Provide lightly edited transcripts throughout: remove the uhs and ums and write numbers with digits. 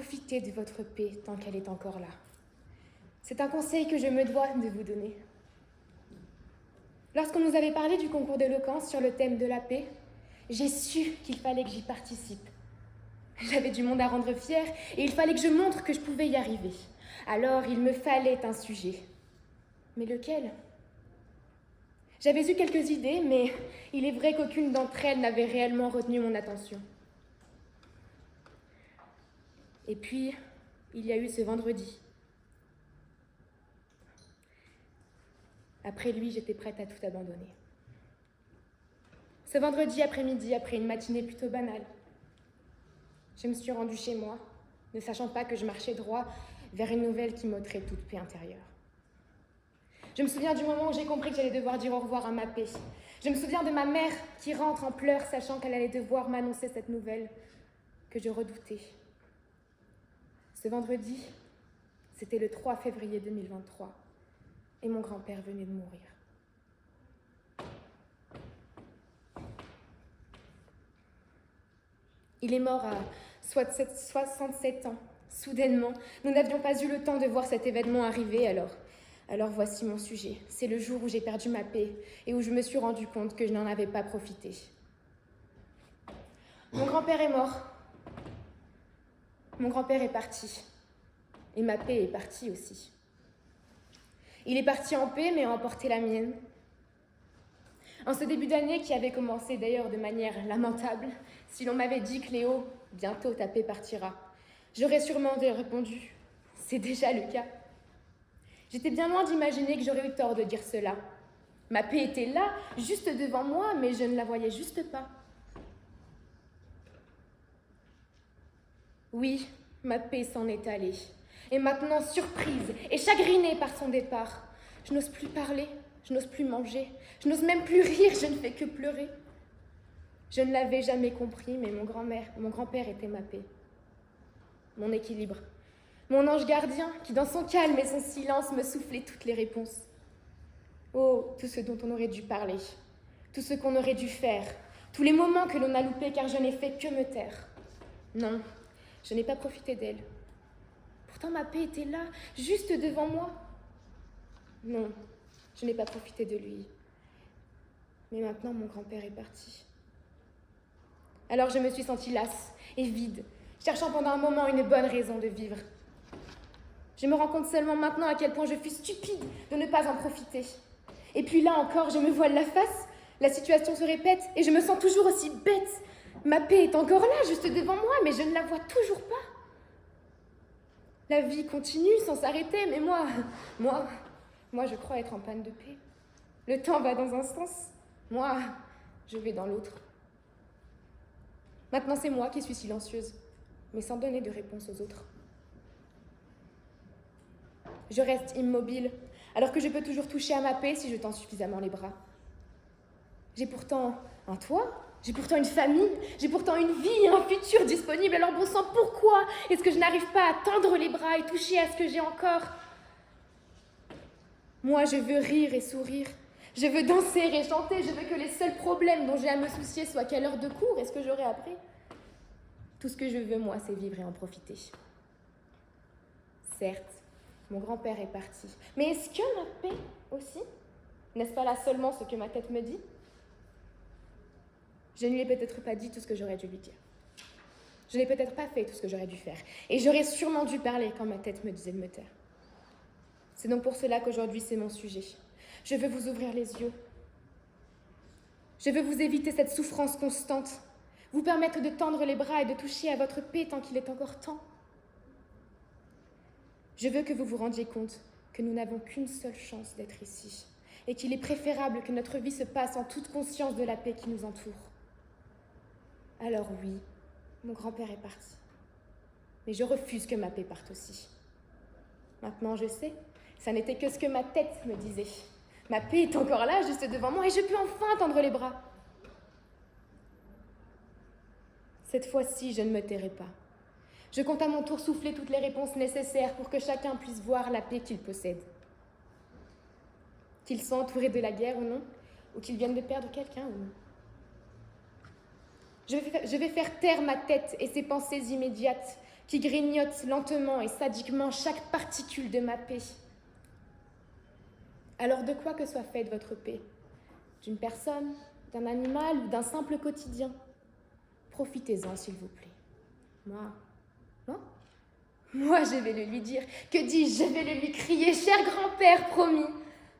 profitez de votre paix tant qu'elle est encore là. C'est un conseil que je me dois de vous donner. Lorsqu'on nous avait parlé du concours d'éloquence sur le thème de la paix, j'ai su qu'il fallait que j'y participe. J'avais du monde à rendre fier et il fallait que je montre que je pouvais y arriver. Alors il me fallait un sujet. Mais lequel ? J'avais eu quelques idées, mais il est vrai qu'aucune d'entre elles n'avait réellement retenu mon attention. Et puis, il y a eu ce vendredi. Après lui, j'étais prête à tout abandonner. Ce vendredi après-midi, après une matinée plutôt banale, je me suis rendue chez moi, ne sachant pas que je marchais droit vers une nouvelle qui m'ôterait toute paix intérieure. Je me souviens du moment où j'ai compris que j'allais devoir dire au revoir à ma paix. Je me souviens de ma mère qui rentre en pleurs, sachant qu'elle allait devoir m'annoncer cette nouvelle que je redoutais. Ce vendredi, c'était le 3 février 2023, et mon grand-père venait de mourir. Il est mort à 67 ans. Soudainement, nous n'avions pas eu le temps de voir cet événement arriver alors. Alors voici mon sujet. C'est le jour où j'ai perdu ma paix et où je me suis rendu compte que je n'en avais pas profité. Mon grand-père est mort. Mon grand-père est parti. Et ma paix est partie aussi. Il est parti en paix, mais a emporté la mienne. En ce début d'année, qui avait commencé d'ailleurs de manière lamentable, si l'on m'avait dit Cléo, bientôt ta paix partira, j'aurais sûrement répondu, c'est déjà le cas. J'étais bien loin d'imaginer que j'aurais eu tort de dire cela. Ma paix était là, juste devant moi, mais je ne la voyais juste pas. Oui, ma paix s'en est allée. Et maintenant, surprise et chagrinée par son départ, je n'ose plus parler, je n'ose plus manger, je n'ose même plus rire, je ne fais que pleurer. Je ne l'avais jamais compris, mais mon grand-père était ma paix, mon équilibre, mon ange gardien qui, dans son calme et son silence, me soufflait toutes les réponses. Oh, tout ce dont on aurait dû parler, tout ce qu'on aurait dû faire, tous les moments que l'on a loupés car je n'ai fait que me taire. Non, je n'ai pas profité d'elle. Pourtant, ma paix était là, juste devant moi. Non, je n'ai pas profité de lui. Mais maintenant, mon grand-père est parti. Alors je me suis sentie lasse et vide, cherchant pendant un moment une bonne raison de vivre. Je me rends compte seulement maintenant à quel point je fus stupide de ne pas en profiter. Et puis là encore, je me voile la face, la situation se répète et je me sens toujours aussi bête. Ma paix est encore là, juste devant moi, mais je ne la vois toujours pas. La vie continue sans s'arrêter, mais moi, je crois être en panne de paix. Le temps va dans un sens, moi, je vais dans l'autre. Maintenant, c'est moi qui suis silencieuse, mais sans donner de réponse aux autres. Je reste immobile, alors que je peux toujours toucher à ma paix si je tends suffisamment les bras. J'ai pourtant un toit, j'ai pourtant une famille, j'ai pourtant une vie et un futur disponible. Alors bon sang, pourquoi est-ce que je n'arrive pas à tendre les bras et toucher à ce que j'ai encore ? Moi, je veux rire et sourire. Je veux danser et chanter. Je veux que les seuls problèmes dont j'ai à me soucier soient quelle heure de cours et ce que j'aurai appris. Tout ce que je veux, moi, c'est vivre et en profiter. Certes, mon grand-père est parti. Mais est-ce que ma paix aussi ? N'est-ce pas là seulement ce que ma tête me dit ? Je ne lui ai peut-être pas dit tout ce que j'aurais dû lui dire. Je n'ai peut-être pas fait tout ce que j'aurais dû faire. Et j'aurais sûrement dû parler quand ma tête me disait de me taire. C'est donc pour cela qu'aujourd'hui, c'est mon sujet. Je veux vous ouvrir les yeux. Je veux vous éviter cette souffrance constante. Vous permettre de tendre les bras et de toucher à votre paix tant qu'il est encore temps. Je veux que vous vous rendiez compte que nous n'avons qu'une seule chance d'être ici et qu'il est préférable que notre vie se passe en toute conscience de la paix qui nous entoure. Alors oui, mon grand-père est parti. Mais je refuse que ma paix parte aussi. Maintenant, je sais, ça n'était que ce que ma tête me disait. Ma paix est encore là, juste devant moi, et je peux enfin tendre les bras. Cette fois-ci, je ne me tairai pas. Je compte à mon tour souffler toutes les réponses nécessaires pour que chacun puisse voir la paix qu'il possède. Qu'il soit entouré de la guerre ou non, ou qu'il vienne de perdre quelqu'un ou non. Je vais faire taire ma tête et ses pensées immédiates, qui grignote lentement et sadiquement chaque particule de ma paix. Alors de quoi que soit faite votre paix? D'une personne, d'un animal ou d'un simple quotidien? Profitez-en, s'il vous plaît. Moi, je vais le lui dire. Que dis-je? Je vais le lui crier. Cher grand-père, promis.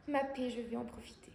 Ma paix, je vais en profiter.